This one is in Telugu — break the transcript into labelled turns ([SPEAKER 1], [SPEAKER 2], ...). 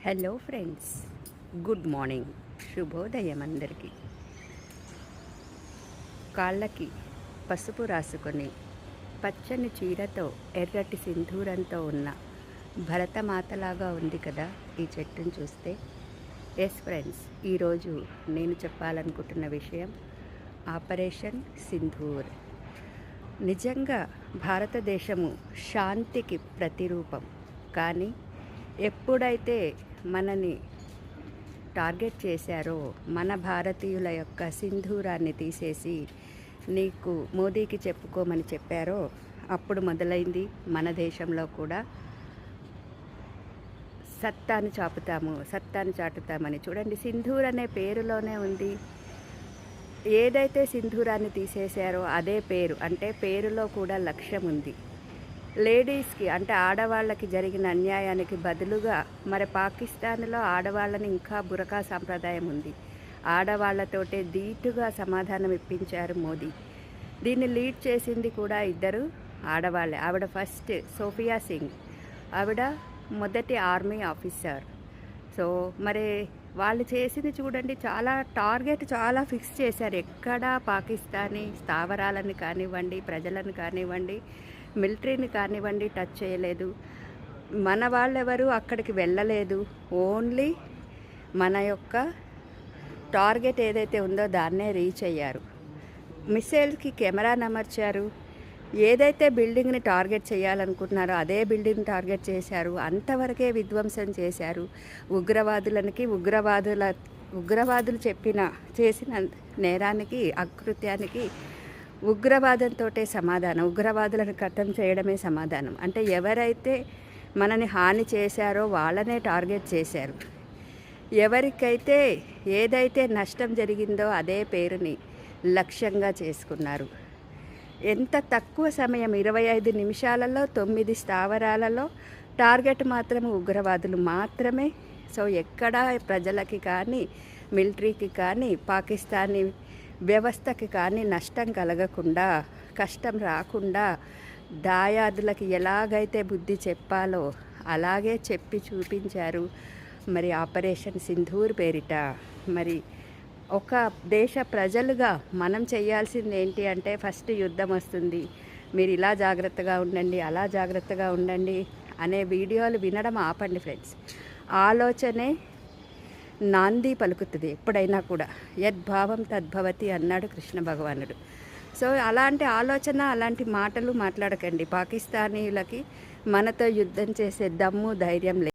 [SPEAKER 1] హలో ఫ్రెండ్స్, గుడ్ మార్నింగ్, శుభోదయం అందరికీ. కాళ్ళకి పసుపు రాసుకొని పచ్చని చీరతో ఎర్రటి సింధూరంతో ఉన్న భరతమాతలాగా ఉంది కదా ఈ చెట్టును చూస్తే. ఎస్ ఫ్రెండ్స్, ఈరోజు నేను చెప్పాలనుకుంటున్న విషయం ఆపరేషన్ సింధూర్. నిజంగా భారతదేశము శాంతికి ప్రతిరూపం. కానీ ఎప్పుడైతే మనని టార్గెట్ చేశారో, మన భారతీయుల యొక్క సింధూరాన్ని తీసేసి నీకు మోదీకి చెప్పుకోమని చెప్పారో, అప్పుడు మొదలైంది మన దేశంలో కూడా సత్తాను చాటుతామని. చూడండి, సింధూర్ అనే పేరులోనే ఉంది. ఏదైతే సింధూరాన్ని తీసేశారో అదే పేరు, అంటే పేరులో కూడా లక్ష్యం ఉంది. లేడీస్కి, అంటే ఆడవాళ్ళకి జరిగిన అన్యాయానికి బదులుగా మరి పాకిస్తాన్లో ఆడవాళ్ళని ఇంకా బురకా సాంప్రదాయం ఉంది. ఆడవాళ్లతోటే ధీటుగా సమాధానం ఇప్పించారు మోదీ. దీన్ని లీడ్ చేసింది కూడా ఇద్దరు ఆడవాళ్ళే. ఆవిడ ఫస్ట్ సోఫియా సింగ్, ఆవిడ మొదటి ఆర్మీ ఆఫీసర్. సో మరి వాళ్ళు చేసింది చూడండి, టార్గెట్ చాలా ఫిక్స్ చేశారు. ఎక్కడా పాకిస్తానీ స్థావరాలను కానివ్వండి, ప్రజలను కానివ్వండి, మిలిటరీని కానివ్వండి టచ్ చేయలేదు. మన వాళ్ళెవరు అక్కడికి వెళ్ళలేదు. ఓన్లీ మన యొక్క టార్గెట్ ఏదైతే ఉందో దాన్నే రీచ్ అయ్యారు. మిసైల్కి కెమెరాను అమర్చారు. ఏదైతే బిల్డింగ్ని టార్గెట్ చేయాలనుకుంటున్నారో అదే బిల్డింగ్ టార్గెట్ చేశారు. అంతవరకే విధ్వంసం చేశారు. ఉగ్రవాదులు చేసిన నేరానికి, అకృత్యానికి ఉగ్రవాదంతో సమాధానం. ఉగ్రవాదులను ఖతం చేయడమే సమాధానం. అంటే ఎవరైతే మనని హాని చేశారో వాళ్ళనే టార్గెట్ చేశారు. ఎవరికైతే ఏదైతే నష్టం జరిగిందో అదే పేరుని లక్ష్యంగా చేసుకున్నారు. ఎంత తక్కువ సమయం, 25 నిమిషాలలో 9 స్థావరాలలో టార్గెట్ మాత్రం ఉగ్రవాదులు మాత్రమే. సో ఎక్కడా ప్రజలకి కానీ, మిలిటరీకి కానీ, పాకిస్తానీ వ్యవస్థకి కానీ నష్టం కలగకుండా, కష్టం రాకుండా దాయాదులకి ఎలాగైతే బుద్ధి చెప్పాలో అలాగే చెప్పి చూపించారు. మరి ఆపరేషన్ సింధూర్ పేరిట మరి ఒక దేశ ప్రజలుగా మనం చేయాల్సింది ఏంటి అంటే, ఫస్ట్ యుద్ధం వస్తుంది, మీరు ఇలా జాగ్రత్తగా ఉండండి, అలా జాగ్రత్తగా ఉండండి అనే వీడియోలు వినడం ఆపండి ఫ్రెండ్స్. ఆలోచనే నాంది పలుకుతుంది ఎప్పుడైనా కూడా. యద్భావం తద్భవతి అన్నాడు కృష్ణ భగవానుడు. సో అలాంటి ఆలోచన, అలాంటి మాటలు మాట్లాడకండి. పాకిస్తానీలకి మనతో యుద్ధం చేసే దమ్ము, ధైర్యం లేదు.